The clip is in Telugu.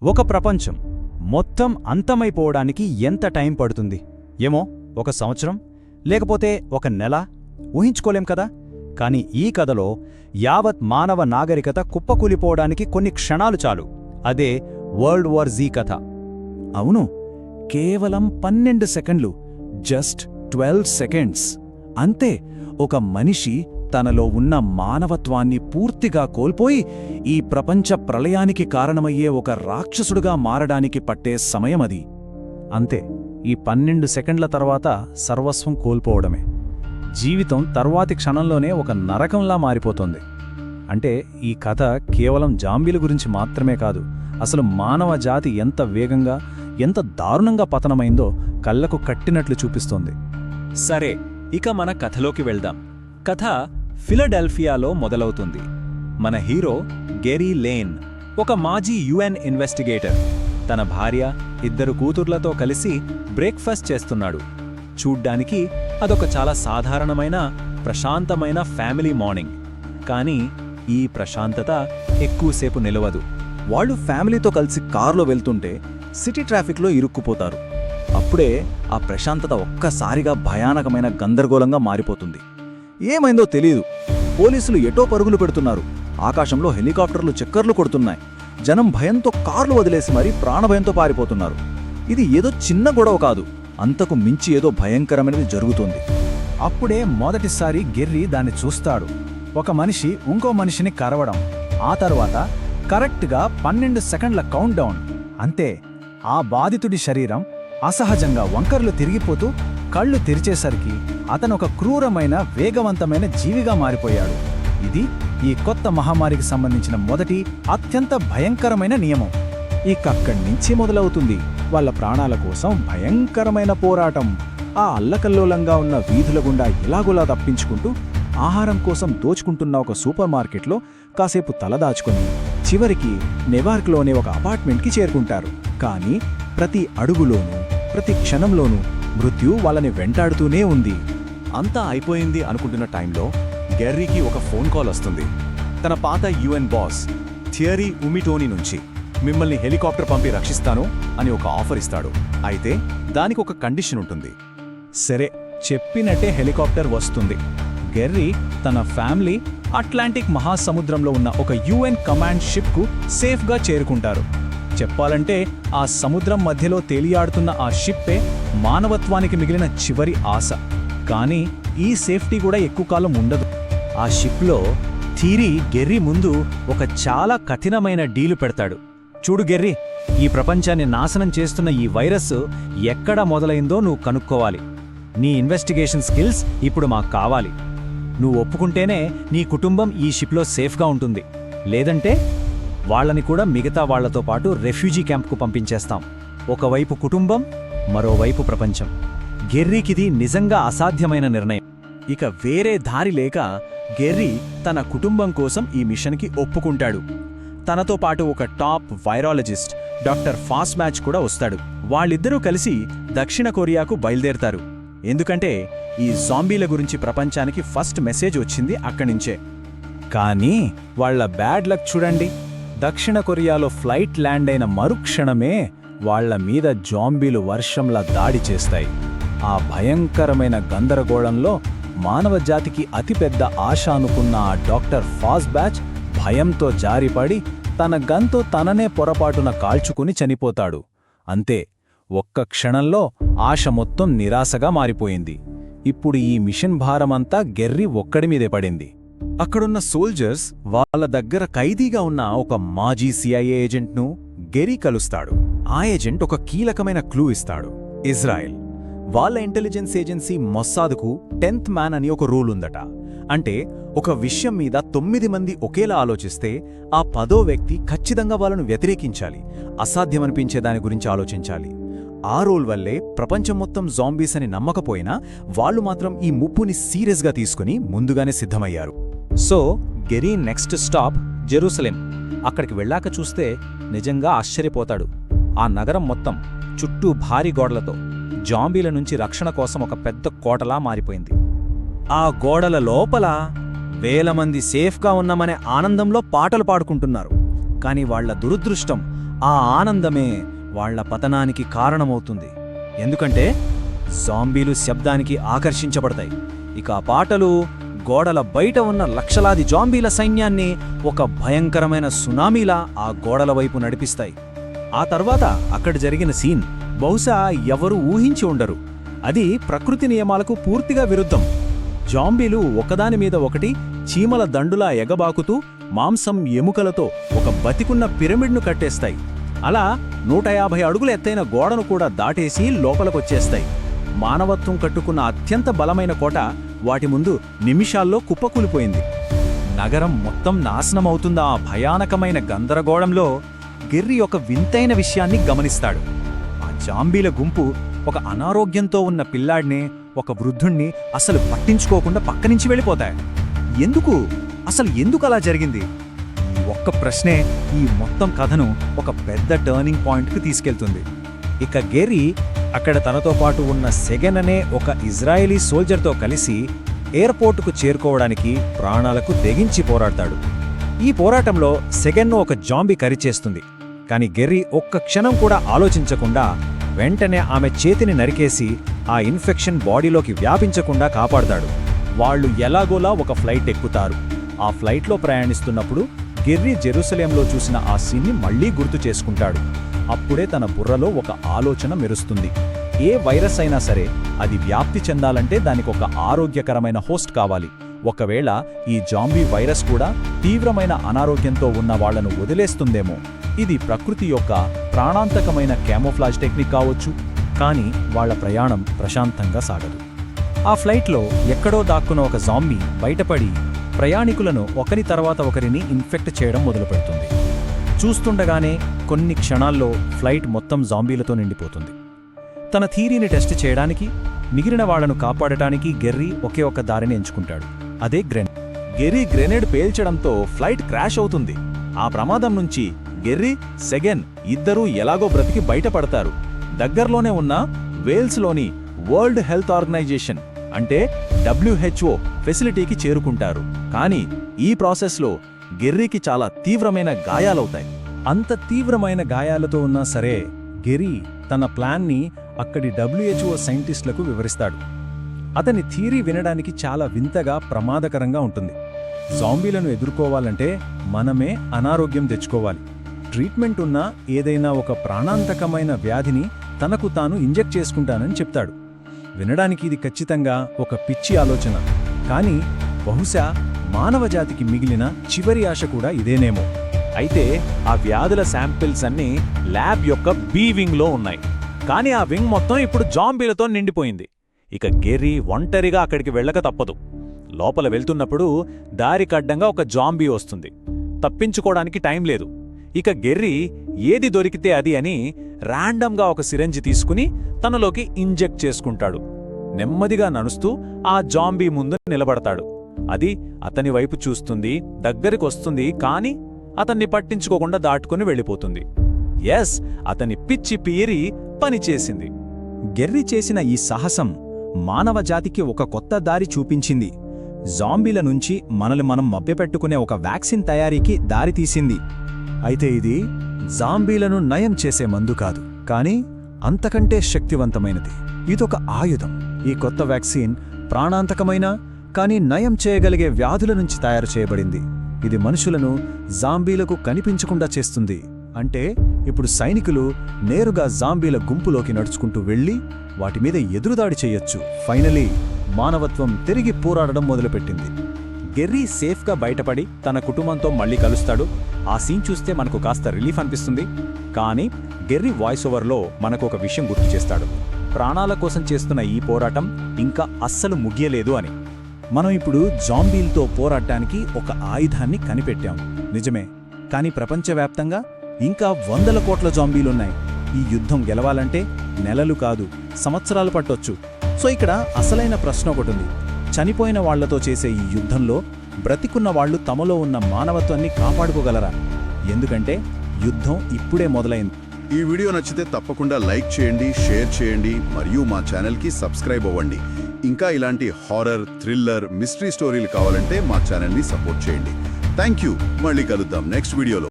ఒక ప్రపంచం మొత్తం అంతమైపోవడానికి ఎంత టైం పడుతుంది? ఏమో, 1 సంవత్సరం, లేకపోతే 1 నెల, ఊహించుకోలేం కదా. కాని ఈ కథలో యావత్ మానవ నాగరికత కుప్పకూలిపోవడానికి కొన్ని క్షణాలు చాలు. అదే వరల్డ్ వార్ జీ కథ. అవును, కేవలం 12 సెకండ్లు, జస్ట్ 12 సెకండ్స్. అంతే, ఒక మనిషి తనలో ఉన్న మానవత్వాన్ని పూర్తిగా కోల్పోయి ఈ ప్రపంచ ప్రళయానికి కారణమయ్యే ఒక రాక్షసుడుగా మారడానికి పట్టే సమయమది. అంతే, ఈ 12 సెకండ్ల తర్వాత సర్వస్వం కోల్పోవడమే. జీవితం తర్వాతి క్షణంలోనే ఒక నరకంలా మారిపోతుంది. అంటే ఈ కథ కేవలం జాంబీల గురించి మాత్రమే కాదు, అసలు మానవ జాతి ఎంత వేగంగా, ఎంత దారుణంగా పతనమైందో కళ్లకు కట్టినట్లు చూపిస్తోంది. సరే, ఇక మన కథలోకి వెళ్దాం. కథ ఫిలడెల్ఫియాలో మొదలవుతుంది. మన హీరో గెరీ లేన్ ఒక మాజీ UN ఇన్వెస్టిగేటర్. తన భార్య, 2 కూతుర్లతో కలిసి బ్రేక్ఫాస్ట్ చేస్తున్నాడు. చూడ్డానికి అదొక చాలా సాధారణమైన, ప్రశాంతమైన ఫ్యామిలీ మార్నింగ్. కానీ ఈ ప్రశాంతత ఎక్కువసేపు నిలవదు. వాళ్ళు ఫ్యామిలీతో కలిసి కారులో వెళ్తుంటే సిటీ ట్రాఫిక్లో ఇరుక్కుపోతారు. అప్పుడే ఆ ప్రశాంతత ఒక్కసారిగా భయానకమైన గందరగోళంగా మారిపోతుంది. ఏమైందో తెలీదు. పోలీసులు ఎటో పరుగులు పెడుతున్నారు. ఆకాశంలో హెలికాప్టర్లు చక్కర్లు కొడుతున్నాయి. జనం భయంతో కార్లు వదిలేసి మరీ ప్రాణభయంతో పారిపోతున్నారు. ఇది ఏదో చిన్న గొడవ కాదు, అంతకు మించి ఏదో భయంకరమైనది జరుగుతోంది. అప్పుడే మొదటిసారి గెర్రీ దాన్ని చూస్తాడు. ఒక మనిషి ఇంకో మనిషిని కరవడం. ఆ తర్వాత కరెక్ట్గా 12 సెకండ్ల కౌంట్ డౌన్. అంతే, ఆ బాధితుడి శరీరం అసహజంగా వంకర్లు తిరిగిపోతూ కళ్ళు తెరిచేసరికి అతను ఒక క్రూరమైన, వేగవంతమైన జీవిగా మారిపోయాడు. ఇది ఈ కొత్త మహమ్మారికి సంబంధించిన మొదటి, అత్యంత భయంకరమైన నియమం. ఇకక్కడి నుంచి మొదలవుతుంది వాళ్ళ ప్రాణాల కోసం భయంకరమైన పోరాటం. ఆ అల్లకల్లోలంగా ఉన్న వీధుల గుండా ఎలాగోలా తప్పించుకుంటూ ఆహారం కోసం దోచుకుంటున్న ఒక సూపర్ మార్కెట్లో కాసేపు తలదాచుకుని చివరికి నెవార్క్లోనే ఒక అపార్ట్మెంట్కి చేరుకుంటారు. కానీ ప్రతి అడుగులోనూ, ప్రతి క్షణంలోనూ మృత్యు వాళ్ళని వెంటాడుతూనే ఉంది. అంతా అయిపోయింది అనుకుంటున్న టైంలో గెర్రీకి ఒక ఫోన్ కాల్ వస్తుంది. తన పాత UN బాస్ థియరీ ఉమిటోని నుంచి మిమ్మల్ని హెలికాప్టర్ పంపి రక్షిస్తాను అని ఒక ఆఫర్ ఇస్తాడు. అయితే దానికి ఒక కండిషన్ ఉంటుంది. సరే, చెప్పినట్టే హెలికాప్టర్ వస్తుంది. గెర్రీ తన ఫ్యామిలీ అట్లాంటిక్ మహాసముద్రంలో ఉన్న ఒక UN కమాండ్ షిప్కు సేఫ్గా చేరుకుంటారు. చెప్పాలంటే ఆ సముద్రం మధ్యలో తేలియాడుతున్న ఆ షిప్పే మానవత్వానికి మిగిలిన చివరి ఆశ. కానీ ఈ సేఫ్టీ కూడా ఎక్కువ కాలం ఉండదు. ఆ షిప్లో థియరీ గెర్రీ ముందు ఒక చాలా కఠినమైన డీలు పెడతాడు. చూడు గెర్రీ, ఈ ప్రపంచాన్ని నాశనం చేస్తున్న ఈ వైరస్ ఎక్కడ మొదలైందో నువ్వు కనుక్కోవాలి. నీ ఇన్వెస్టిగేషన్ స్కిల్స్ ఇప్పుడు మాకు కావాలి. నువ్వు ఒప్పుకుంటేనే నీ కుటుంబం ఈ షిప్లో సేఫ్గా ఉంటుంది. లేదంటే వాళ్ళని కూడా మిగతా వాళ్లతో పాటు రెఫ్యూజీ క్యాంప్కు పంపించేస్తాం. ఒకవైపు కుటుంబం, మరోవైపు ప్రపంచం. గెర్రీకిది నిజంగా అసాధ్యమైన నిర్ణయం. ఇక వేరే దారి లేక గెర్రీ తన కుటుంబం కోసం ఈ మిషన్కి ఒప్పుకుంటాడు. తనతో పాటు ఒక టాప్ వైరాలజిస్ట్ డాక్టర్ ఫాస్మ్యాచ్ కూడా వస్తాడు. వాళ్ళిద్దరూ కలిసి దక్షిణ కొరియాకు బయలుదేరతారు. ఎందుకంటే ఈ జాంబీల గురించి ప్రపంచానికి ఫస్ట్ మెసేజ్ వచ్చింది అక్కడినుంచే. కానీ వాళ్ల బ్యాడ్ లక్ చూడండి. దక్షిణ కొరియాలో ఫ్లైట్ ల్యాండ్ అయిన మరుక్షణమే వాళ్ల మీద జాంబీలు వర్షంలా దాడి చేస్తాయి. ఆ భయంకరమైన గందరగోళంలో మానవ జాతికి అతిపెద్ద ఆశ అనుకున్న ఆ డాక్టర్ ఫాస్బ్యాచ్ భయంతో జారిపడి తన గన్తో తననే పొరపాటున కాల్చుకుని చనిపోతాడు. అంతే, ఒక్క క్షణంలో ఆశ మొత్తం నిరాశగా మారిపోయింది. ఇప్పుడు ఈ మిషన్ భారమంతా గెర్రీ ఒక్కడిమీదే పడింది. అక్కడున్న సోల్జర్స్ వాళ్ళ దగ్గర ఖైదీగా ఉన్న ఒక మాజీ CIA ఏజెంట్ను గెర్రీ కలుస్తాడు. ఆ ఏజెంట్ ఒక కీలకమైన క్లూ ఇస్తాడు. ఇజ్రాయెల్ వాళ్ళ ఇంటెలిజెన్స్ ఏజెన్సీ మొస్సాద్కు 10th మ్యాన్ అని ఒక రూల్ ఉందట. అంటే ఒక విషయం మీద 9 మంది ఒకేలా ఆలోచిస్తే ఆ 10వ వ్యక్తి ఖచ్చితంగా వాళ్ళను వ్యతిరేకించాలి, అసాధ్యమనిపించే దాని గురించి ఆలోచించాలి. ఆ రూల్ వల్లే ప్రపంచం మొత్తం జాంబీస్ అని నమ్మకపోయినా వాళ్ళు మాత్రం ఈ ముప్పుని సీరియస్గా తీసుకుని ముందుగానే సిద్ధమయ్యారు. So Gerry next stop Jerusalem. అక్కడికి వెళ్ళాక చూస్తే నిజంగా ఆశ్చర్యపోతాడు. ఆ నగరం మొత్తం చుట్టూ భారీ గోడలతో జాంబీల నుంచి రక్షణ కోసం ఒక పెద్ద కోటలా మారిపోయింది. ఆ గోడల లోపల వేల మంది సేఫ్గా ఉన్నామనే ఆనందంలో పాటలు పాడుకుంటున్నారు. కాని వాళ్ల దురదృష్టం ఆ ఆనందమే వాళ్ళ పతనానికి కారణమవుతుంది. ఎందుకంటే జాంబీలు శబ్దానికి ఆకర్షించబడతాయి. ఇక ఆ పాటలు గోడల బయట ఉన్న లక్షలాది జాంబీల సైన్యాన్ని ఒక భయంకరమైన సునామీలా ఆ గోడల వైపు నడిపిస్తాయి. ఆ తర్వాత అక్కడ జరిగిన సీన్ బహుశా ఎవరూ ఊహించి ఉండరు. అది ప్రకృతి నియమాలకు పూర్తిగా విరుద్ధం. జాంబీలు ఒకదాని మీద ఒకటి చీమల దండులా ఎగబాకుతూ మాంసం ఎముకలతో ఒక బతికున్న పిరమిడ్ను కట్టేస్తాయి. అలా 150 అడుగుల ఎత్తైన గోడను కూడా దాటేసి లోపలకొచ్చేస్తాయి. మానవత్వం కట్టుకున్న అత్యంత బలమైన కోట వాటి ముందు నిమిషాల్లో కుప్పకూలిపోయింది. నగరం మొత్తం నాశనమవుతుందా ఆ భయానకమైన గందరగోళంలో గెర్రీ ఒక వింతైన విషయాన్ని గమనిస్తాడు. ఆ జాంబీల గుంపు ఒక అనారోగ్యంతో ఉన్న పిల్లాడిని, ఒక వృద్ధుణ్ణి అసలు పట్టించుకోకుండా పక్కనుంచి వెళ్ళిపోతాయి. ఎందుకు అలా జరిగింది? ఈ ఒక్క ప్రశ్నే ఈ మొత్తం కథను ఒక పెద్ద టర్నింగ్ పాయింట్కి తీసుకెళ్తుంది. ఇక గెర్రీ అక్కడ తనతో పాటు ఉన్న సెగెన్ అనే ఒక ఇజ్రాయేలీ సోల్జర్తో కలిసి ఎయిర్పోర్టుకు చేరుకోవడానికి ప్రాణాలకు తెగించి పోరాడతాడు. ఈ పోరాటంలో సెగెన్ను ఒక జాంబీ కరిచేస్తుంది. కాని గెర్రీ ఒక్క క్షణం కూడా ఆలోచించకుండా వెంటనే ఆమె చేతిని నరికేసి ఆ ఇన్ఫెక్షన్ బాడీలోకి వ్యాపించకుండా కాపాడతాడు. వాళ్ళు ఎలాగోలా ఒక ఫ్లైట్ ఎక్కుతారు. ఆ ఫ్లైట్లో ప్రయాణిస్తున్నప్పుడు గెర్రీ జెరూసలేంలో చూసిన ఆ సీన్ని మళ్లీ గుర్తు చేసుకుంటాడు. అప్పుడే తన బుర్రలో ఒక ఆలోచన మెరుస్తుంది. ఏ వైరస్ అయినా సరే అది వ్యాప్తి చెందాలంటే దానికొక ఆరోగ్యకరమైన హోస్ట్ కావాలి. ఒకవేళ ఈ జాంబీ వైరస్ కూడా తీవ్రమైన అనారోగ్యంతో ఉన్న వాళ్లను వదిలేస్తుందేమో. ఇది ప్రకృతి యొక్క ప్రాణాంతకమైన క్యామోఫ్లాజ్ టెక్నిక్ కావచ్చు. కానీ వాళ్ల ప్రయాణం ప్రశాంతంగా సాగదు. ఆ ఫ్లైట్లో ఎక్కడో దాక్కున్న ఒక జాంబీ బయటపడి ప్రయాణికులను ఒకరి తర్వాత ఒకరిని ఇన్ఫెక్ట్ చేయడం మొదలుపెడుతుంది. చూస్తుండగానే కొన్ని క్షణాల్లో ఫ్లైట్ మొత్తం జాంబీలతో నిండిపోతుంది. తన థీరీని టెస్ట్ చేయడానికి, మిగిలిన వాళ్లను కాపాడటానికి గెర్రీ ఒకే ఒక దారిని ఎంచుకుంటాడు. అదే గ్రెనేడ్. గెర్రీ గ్రెనేడ్ పేల్చడంతో ఫ్లైట్ క్రాష్ అవుతుంది. ఆ ప్రమాదం నుంచి గెర్రీ, సెగెన్ ఇద్దరూ ఎలాగో బ్రతికి బయటపడతారు. దగ్గర్లోనే ఉన్న వేల్స్లోని వరల్డ్ హెల్త్ ఆర్గనైజేషన్ అంటే WHO ఫెసిలిటీకి చేరుకుంటారు. కానీ ఈ ప్రాసెస్లో గెర్రీకి చాలా తీవ్రమైన గాయాలవుతాయి. అంత తీవ్రమైన గాయాలతో ఉన్నా సరే గెర్రీ తన ప్లాన్ని అక్కడి WHO సైంటిస్టులకు వివరిస్తాడు. అతని థీరీ వినడానికి చాలా వింతగా, ప్రమాదకరంగా ఉంటుంది. జాంబీలను ఎదుర్కోవాలంటే మనమే అనారోగ్యం తెచ్చుకోవాలి. ట్రీట్మెంట్ ఉన్న ఏదైనా ఒక ప్రాణాంతకమైన వ్యాధిని తనకు తాను ఇంజెక్ట్ చేసుకుంటానని చెప్తాడు. వినడానికి ఇది ఖచ్చితంగా ఒక పిచ్చి ఆలోచన. కానీ బహుశా మానవజాతికి మిగిలిన చివరి ఆశ కూడా ఇదేనేమో. అయితే ఆ వ్యాధుల శాంపిల్స్ అన్నీ ల్యాబ్ యొక్క బీ వింగ్లో ఉన్నాయి. కానీ ఆ వింగ్ మొత్తం ఇప్పుడు జాంబీలతో నిండిపోయింది. ఇక గెర్రీ ఒంటరిగా అక్కడికి వెళ్ళక తప్పదు. లోపల వెళ్తున్నప్పుడు దారికడ్డంగా ఒక జాంబీ వస్తుంది. తప్పించుకోవడానికి టైం లేదు. ఇక గెర్రీ ఏది దొరికితే అది అని ర్యాండమ్గా ఒక సిరంజి తీసుకుని తనలోకి ఇంజెక్ట్ చేసుకుంటాడు. నెమ్మదిగా నడుస్తూ ఆ జాంబీ ముందు నిలబడతాడు. అది అతని వైపు చూస్తుంది, దగ్గరికొస్తుంది. కాని అతన్ని పట్టించుకోకుండా దాటుకుని వెళ్ళిపోతుంది. ఎస్, అతని పిచ్చి పీరి పనిచేసింది. గెర్రీ చేసిన ఈ సాహసం మానవజాతికి ఒక కొత్త దారి చూపించింది. జాంబీల నుంచి మనల్ని మనం మభ్యపెట్టుకునే ఒక వ్యాక్సిన్ తయారీకి దారితీసింది. అయితే ఇది జాంబీలను నయం చేసే మందు కాదు, కానీ అంతకంటే శక్తివంతమైనది. ఇదొక ఆయుధం. ఈ కొత్త వ్యాక్సిన్ ప్రాణాంతకమైన కానీ నయం చేయగలిగే వ్యాధుల నుంచి తయారు చేయబడింది. ఇది మనుషులను జాంబీలకు కనిపించకుండా చేస్తుంది. అంటే ఇప్పుడు సైనికులు నేరుగా జాంబీల గుంపులోకి నడుచుకుంటూ వెళ్లి వాటి మీద ఎదురుదాడి చేయొచ్చు. ఫైనలీ మానవత్వం తిరిగి పోరాడడం మొదలుపెట్టింది. గెర్రీ సేఫ్గా బయటపడి తన కుటుంబంతో మళ్లీ కలుస్తాడు. ఆ సీన్ చూస్తే మనకు కాస్త రిలీఫ్ అనిపిస్తుంది. కానీ గెర్రీ వాయిస్ ఓవర్లో మనకు ఒక విషయం గుర్తు చేస్తాడు. ప్రాణాల కోసం చేస్తున్న ఈ పోరాటం ఇంకా అస్సలు ముగియలేదు అని. మనం ఇప్పుడు జాంబీలతో పోరాడటానికి ఒక ఆయుధాన్ని కనిపెట్టాం, నిజమే. కానీ ప్రపంచవ్యాప్తంగా ఇంకా 100 కోట్ల జాంబీలున్నాయి. ఈ యుద్ధం గెలవాలంటే నెలలు కాదు, సంవత్సరాలు పట్టొచ్చు. సో ఇక్కడ అసలైన ప్రశ్న ఒకటుంది. చనిపోయిన వాళ్లతో చేసే ఈ యుద్ధంలో బ్రతికున్న వాళ్లు తమలో ఉన్న మానవత్వాన్ని కాపాడుకోగలరా? ఎందుకంటే యుద్ధం ఇప్పుడే మొదలైంది. ఈ వీడియో నచ్చితే తప్పకుండా లైక్ చేయండి, షేర్ చేయండి మరియు మా ఛానల్కి సబ్స్క్రైబ్ అవ్వండి. ఇంకా ఇలాంటి హారర్, థ్రిల్లర్, మిస్టరీ స్టోరీలు కావాలంటే మా ఛానల్ని సపోర్ట్ చేయండి. Thank you. మళ్ళీ కలుద్దాం నెక్స్ట్ వీడియోలో.